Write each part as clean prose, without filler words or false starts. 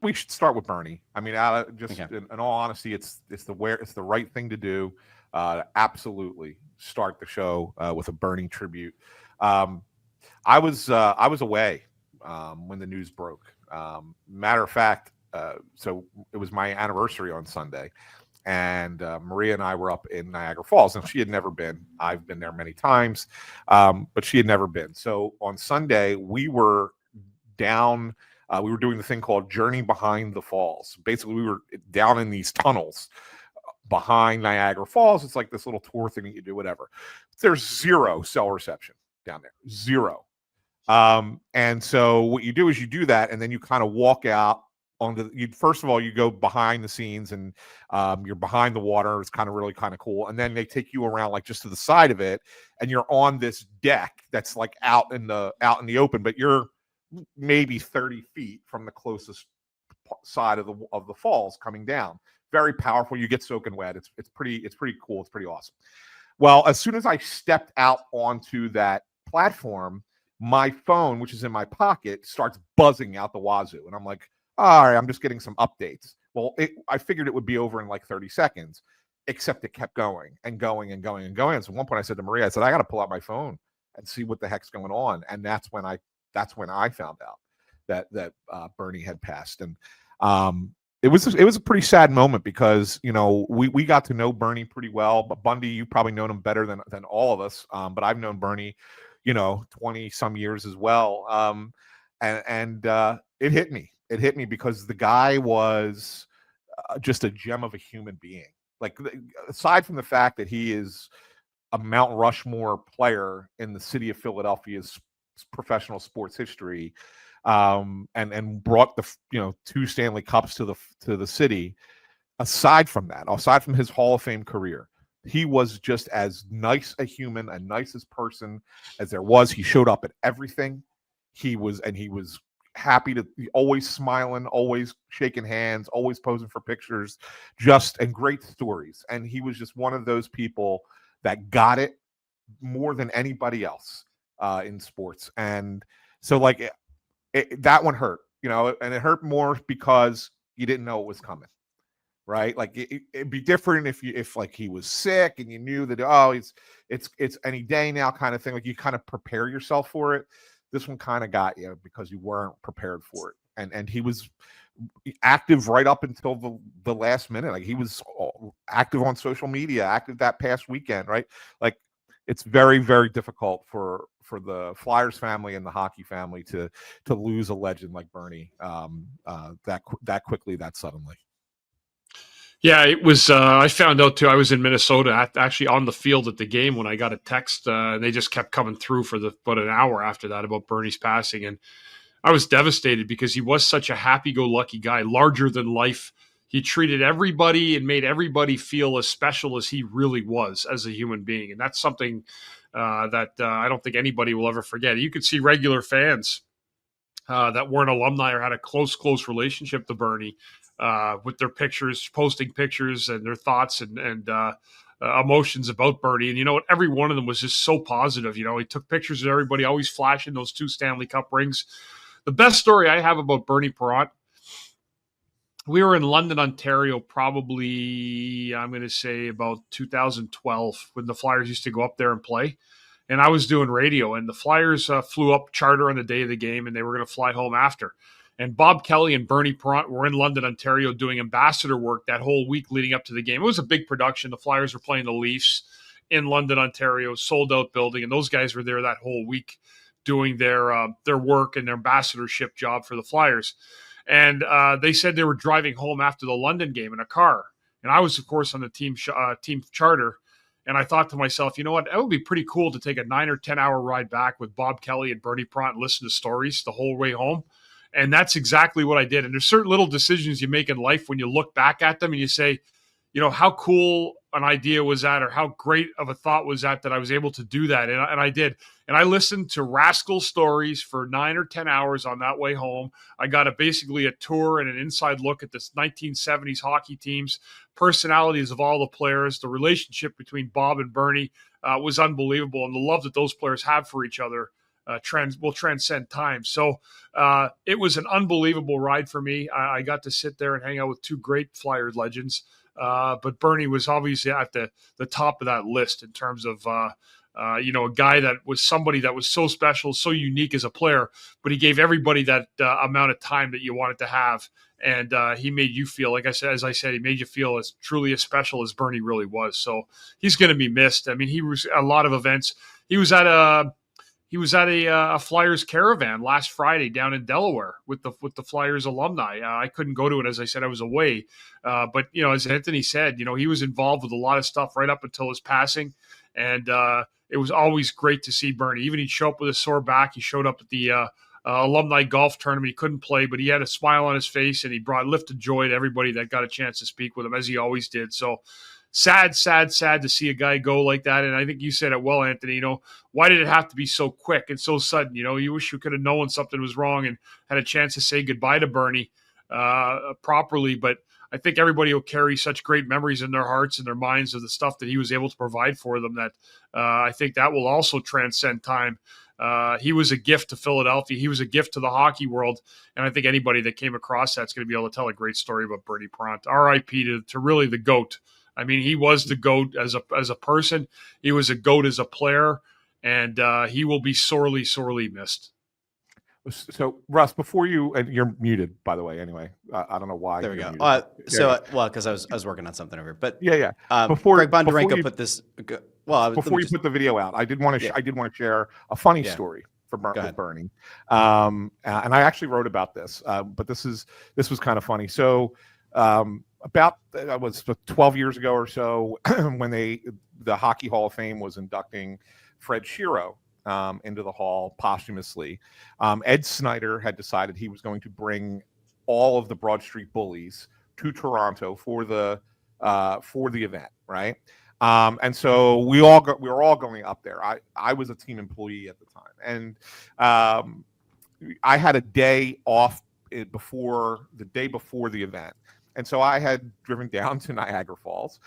we should start with Bernie. I mean, just Okay. in all honesty, it's the right thing to do. Absolutely, start the show with a Bernie tribute. I was away when the news broke. Matter of fact, so it was my anniversary on Sunday, and Maria and I were up in Niagara Falls, and she had never been. I've been there many times, but she had never been. So on Sunday, we were down. We were doing the thing called Journey Behind the Falls. Basically, we were down in these tunnels behind Niagara Falls. It's like this little tour thing that you do, whatever. There's zero cell reception down there, zero. And so what you do is you do that, and then you kind of walk out onto. First of all, you go behind the scenes, and you're behind the water. It's kind of really kind of cool. And then they take you around like just to the side of it, and you're on this deck that's like out in the open, but you're maybe 30 feet from the closest side of the falls coming down. Very powerful. You get soaking wet. It's pretty cool. It's pretty awesome. Well, as soon as I stepped out onto that platform, my phone, which is in my pocket, starts buzzing out the wazoo. And I'm like, all right, I'm just getting some updates. Well, I figured it would be over in like 30 seconds, except it kept going and going and going and going. And so at one point I said to Maria, I said, I got to pull out my phone and see what the heck's going on. And that's when I found out that Bernie had passed. And it was a pretty sad moment because, we got to know Bernie pretty well, but Bundy, you've probably known him better than all of us. But I've known Bernie, 20 some years as well. And it hit me. It hit me because the guy was just a gem of a human being. Like, aside from the fact that he is a Mount Rushmore player in the city of Philadelphia's professional sports history, and brought the 2 Stanley Cups to the city. Aside from his Hall of Fame career, he was just as nice a human, a nicest person as there was. He showed up at everything. He was happy to be always smiling, always shaking hands, always posing for pictures, and great stories. And he was just one of those people that got it more than anybody else in sports. And so that one hurt, and it hurt more because you didn't know it was coming. Right. Like it'd be different if like he was sick and you knew that, it's any day now kind of thing. Like you kind of prepare yourself for it. This one kind of got you because you weren't prepared for it. And he was active right up until the last minute. Like he was active on social media, active that past weekend. Right. Like it's very, very difficult for the Flyers family and the hockey family to lose a legend like Bernie that quickly, that suddenly. Yeah, it was. I found out too. I was in Minnesota, actually on the field at the game when I got a text. And they just kept coming through for about an hour after that about Bernie's passing, and I was devastated because he was such a happy-go-lucky guy, larger than life. He treated everybody and made everybody feel as special as he really was as a human being, and that's something that I don't think anybody will ever forget. You could see regular fans that weren't alumni or had a close relationship to Bernie. With their pictures, posting pictures and their thoughts and emotions about Bernie. And you know what? Every one of them was just so positive. He took pictures of everybody, always flashing those 2 Stanley Cup rings. The best story I have about Bernie Parent, we were in London, Ontario, probably, I'm going to say about 2012, when the Flyers used to go up there and play. And I was doing radio, and the Flyers flew up charter on the day of the game, and they were going to fly home after. And Bob Kelly and Bernie Parent were in London, Ontario, doing ambassador work that whole week leading up to the game. It was a big production. The Flyers were playing the Leafs in London, Ontario, sold-out building, and those guys were there that whole week doing their work and their ambassadorship job for the Flyers. And they said they were driving home after the London game in a car. And I was, of course, on the team charter. And I thought to myself, you know what? It would be pretty cool to take a 9 or 10 hour ride back with Bob Kelly and Bernie Parent and listen to stories the whole way home. And that's exactly what I did. And there's certain little decisions you make in life when you look back at them and you say, how cool an idea was that, or how great of a thought was that I was able to do that. And I did. And I listened to Rascal stories for 9 or 10 hours on that way home. I got basically a tour and an inside look at this 1970s hockey teams, personalities of all the players. The relationship between Bob and Bernie was unbelievable. And the love that those players have for each other will transcend time. So it was an unbelievable ride for me. I got to sit there and hang out with two great Flyers legends. But Bernie was obviously at the top of that list in terms of, a guy that was somebody that was so special, so unique as a player, but he gave everybody that amount of time that you wanted to have. And he made you feel, as I said, he made you feel as truly as special as Bernie really was. So he's going to be missed. I mean, he was at a lot of events. He was at a Flyers caravan last Friday down in Delaware with the Flyers alumni. I couldn't go to it, as I said, I was away. But as Anthony said, he was involved with a lot of stuff right up until his passing, and it was always great to see Bernie. Even he'd show up with a sore back. He showed up at the alumni golf tournament. He couldn't play, but he had a smile on his face, and he lifted joy to everybody that got a chance to speak with him, as he always did. So sad to see a guy go like that. And I think you said it well, Anthony. Why did it have to be so quick and so sudden? You wish you could have known something was wrong and had a chance to say goodbye to Bernie properly. But I think everybody will carry such great memories in their hearts and their minds of the stuff that he was able to provide for them that I think that will also transcend time. He was a gift to Philadelphia. He was a gift to the hockey world. And I think anybody that came across that's going to be able to tell a great story about Bernie Parent. R.I.P. to really the GOAT. I mean, he was the GOAT as a person. He was a GOAT as a player. And he will be sorely, sorely missed. So, Russ, before and you're muted, by the way, anyway. I don't know why. There we go. Because I was working on something over here. But yeah. Greg Bondarenko put this. Before you put the video out, I did want to share a funny story with Bernie. And I actually wrote about this, but this was kind of funny. So, about that was 12 years ago or so, when the Hockey Hall of Fame was inducting Fred Shero into the Hall posthumously. Ed Snyder had decided he was going to bring all of the Broad Street Bullies to Toronto for the event, right? And so we were all going up there. I was a team employee at the time, and I had a day off before the event. And so I had driven down to Niagara Falls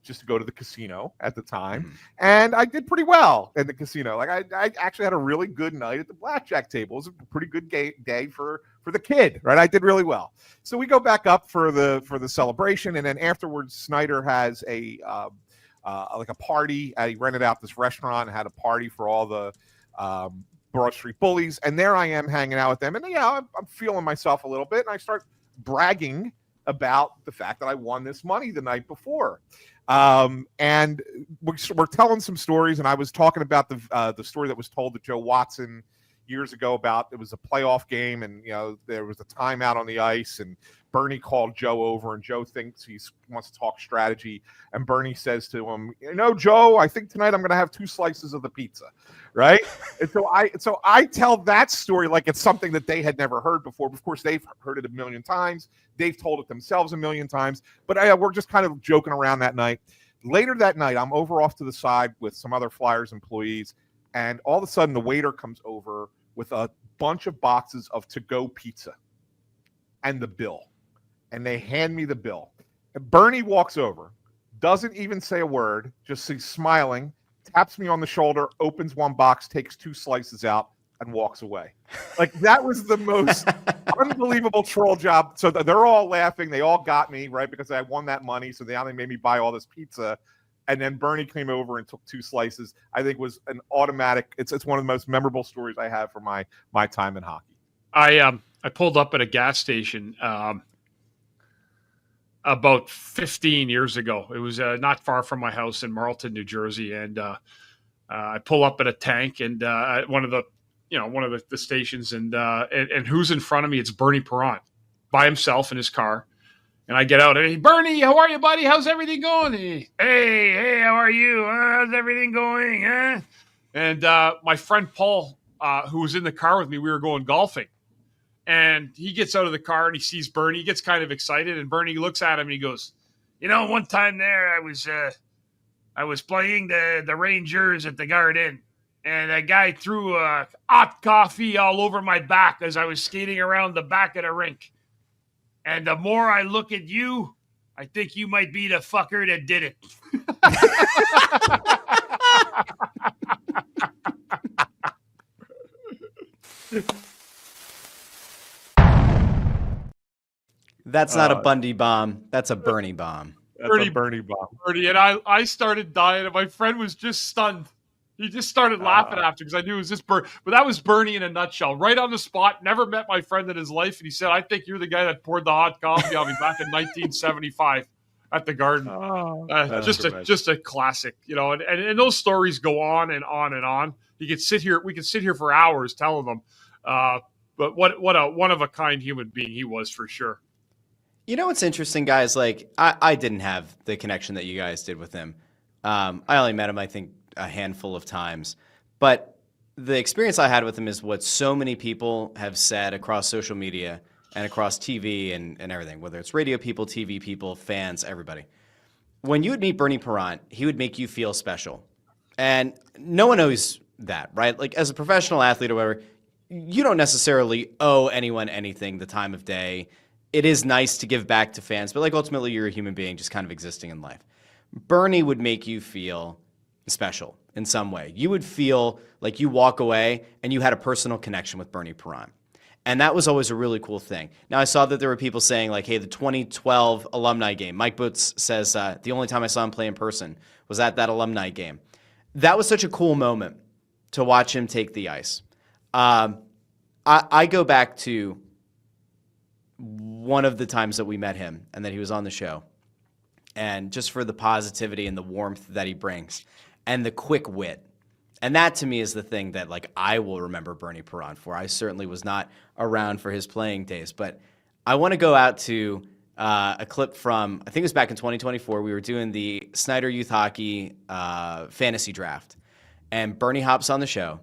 just to go to the casino at the time. And I did pretty well at the casino. Like I actually had a really good night at the blackjack table. It was a pretty good day for the kid, right? I did really well. So we go back up for the celebration. And then afterwards, Snyder has a party. He rented out this restaurant and had a party for all the Broad Street Bullies. And there I am hanging out with them. And I'm feeling myself a little bit. And I start bragging about the fact that I won this money the night before. And we're telling some stories, and I was talking about the story that was told to Joe Watson years ago about it was a playoff game, and there was a timeout on the ice, and Bernie called Joe over, and Joe thinks he wants to talk strategy, and Bernie says to him, Joe, I think tonight I'm going to have 2 slices of the pizza, right? And so I tell that story like it's something that they had never heard before. Of course, they've heard it a million times. They've told it themselves a million times, but we're just kind of joking around that night. Later that night, I'm off to the side with some other Flyers employees, and all of a sudden the waiter comes over with a bunch of boxes of to-go pizza and the bill. And they hand me the bill. And Bernie walks over, doesn't even say a word, just he's smiling, taps me on the shoulder, opens one box, takes 2 slices out, and walks away. Like, that was the most unbelievable troll job. So they're all laughing. They all got me, right, because I won that money. So they made me buy all this pizza. And then Bernie came over and took 2 slices. I think was an automatic. It's one of the most memorable stories I have from my time in hockey. I pulled up at a gas station about 15 years ago. It was not far from my house in Marlton, New Jersey, and I pull up at a tank and at one of the stations, and who's in front of me? It's Bernie Parent by himself in his car. And I get out, hey, Bernie, how are you, buddy? How's everything going? Hey, how are you? How's everything going? Huh? And my friend Paul, who was in the car with me, we were going golfing. And he gets out of the car and he sees Bernie. He gets kind of excited, and Bernie looks at him and he goes, one time there I was playing the Rangers at the Garden, and a guy threw hot coffee all over my back as I was skating around the back of the rink. And the more I look at you, I think you might be the fucker that did it. That's not a Bundy bomb. That's a Bernie bomb. That's a Bernie bomb. Bernie, and I started dying, and my friend was just stunned. He just started laughing after because I knew it was just Bernie. But that was Bernie in a nutshell, right on the spot. Never met my friend in his life, and he said, "I think you're the guy that poured the hot coffee on me back in 1975 at the Garden." Just a classic, you know. And those stories go on and on and on. We could sit here for hours telling them. But what a one of a kind human being he was for sure. You know what's interesting, guys? Like, I didn't have the connection that you guys did with him. I only met him, I think, a handful of times. But the experience I had with him is what so many people have said across social media and across TV and everything, whether it's radio people, TV people, fans, everybody. When you would meet Bernie Parent, he would make you feel special. And no one knows that, right? Like, as a professional athlete or whatever, you don't necessarily owe anyone anything the time of day. It is nice to give back to fans, but like ultimately you're a human being just kind of existing in life. Bernie would make you feel special in some way. You would feel like you walk away and you had a personal connection with Bernie Parent. And that was always a really cool thing. Now, I saw that there were people saying like, hey, the 2012 alumni game, Mike Boots says the only time I saw him play in person was at that alumni game. That was such a cool moment to watch him take the ice. I go back to one of the times that we met him and that he was on the show, and just for the positivity and the warmth that he brings and the quick wit. And that to me is the thing that like I will remember Bernie Parent for. I certainly was not around for his playing days, but I want to go out to a clip from, I think it was back in 2024. We were doing the Snyder Youth Hockey fantasy draft, and Bernie hops on the show,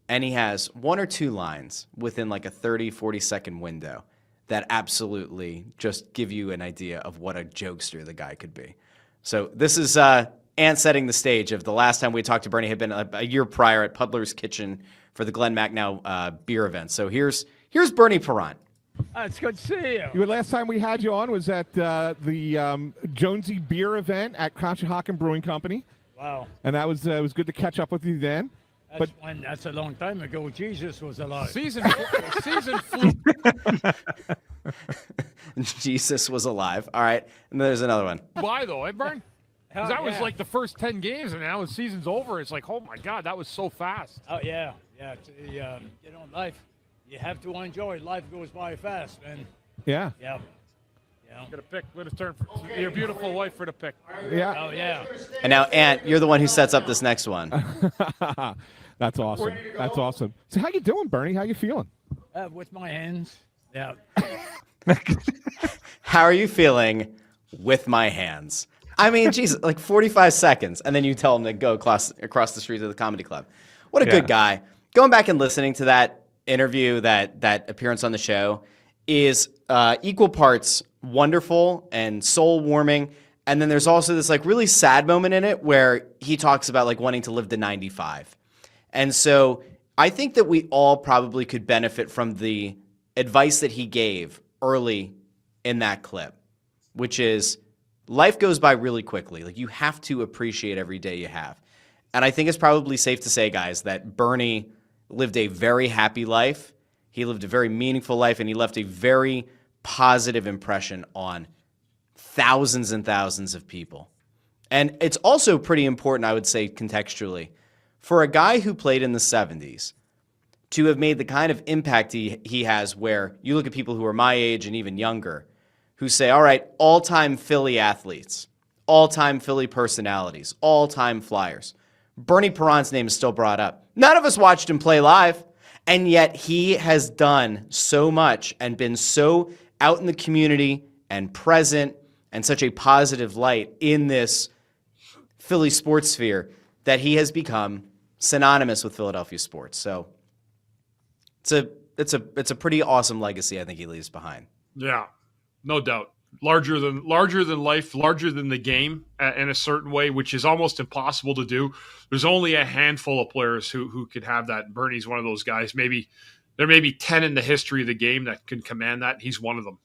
and he has one or two lines within like a 30, 40-second window that absolutely just give you an idea of what a jokester the guy could be. So this is Ant setting the stage of the last time we talked to Bernie had been a year prior at Puddler's Kitchen for the Glenn Macnow beer event. So here's Bernie Parent. It's good to see you. The last time we had you on was at the Jonesy beer event at Conshohocken Brewing Company. Wow. And that was it was good to catch up with you then. That's a long time ago. Jesus was alive. Season Jesus was alive. All right. And there's another one. Why though, Bern? Because that was like the first 10 games, and now the season's over. It's like, oh my God, that was so fast. Oh yeah. Life. You have to enjoy. Life goes by fast, man. Yeah. Yeah. Got to pick. Let us turn for your beautiful wife for the pick. Yeah. Oh yeah. And now, Ant, you're the one who sets up this next one. That's awesome. That's awesome. So how you doing, Bernie? How you feeling? With my hands. Yeah. How are you feeling with my hands? I mean, Jesus, like 45 seconds, and then you tell him to go across the street to the comedy club. What a good guy. Going back and listening to that interview, that appearance on the show, is equal parts wonderful and soul warming. And then there's also this like really sad moment in it where he talks about like wanting to live to 95. And so I think that we all probably could benefit from the advice that he gave early in that clip, which is life goes by really quickly. Like you have to appreciate every day you have. And I think it's probably safe to say, guys, that Bernie lived a very happy life. He lived a very meaningful life, and he left a very positive impression on thousands and thousands of people. And it's also pretty important, I would say, contextually, for a guy who played in the 70s to have made the kind of impact he has, where you look at people who are my age and even younger who say, all right, all-time Philly athletes, all-time Philly personalities, all-time Flyers. Bernie Parent's name is still brought up. None of us watched him play live, and yet he has done so much and been so out in the community and present and such a positive light in this Philly sports sphere that he has become synonymous with Philadelphia sports. So it's a pretty awesome legacy I think he leaves behind. Yeah, no doubt. Larger than life, larger than the game in a certain way, which is almost impossible to do. There's only a handful of players who could have that. Bernie's one of those guys. Maybe there may be 10 in the history of the game that can command that. He's one of them.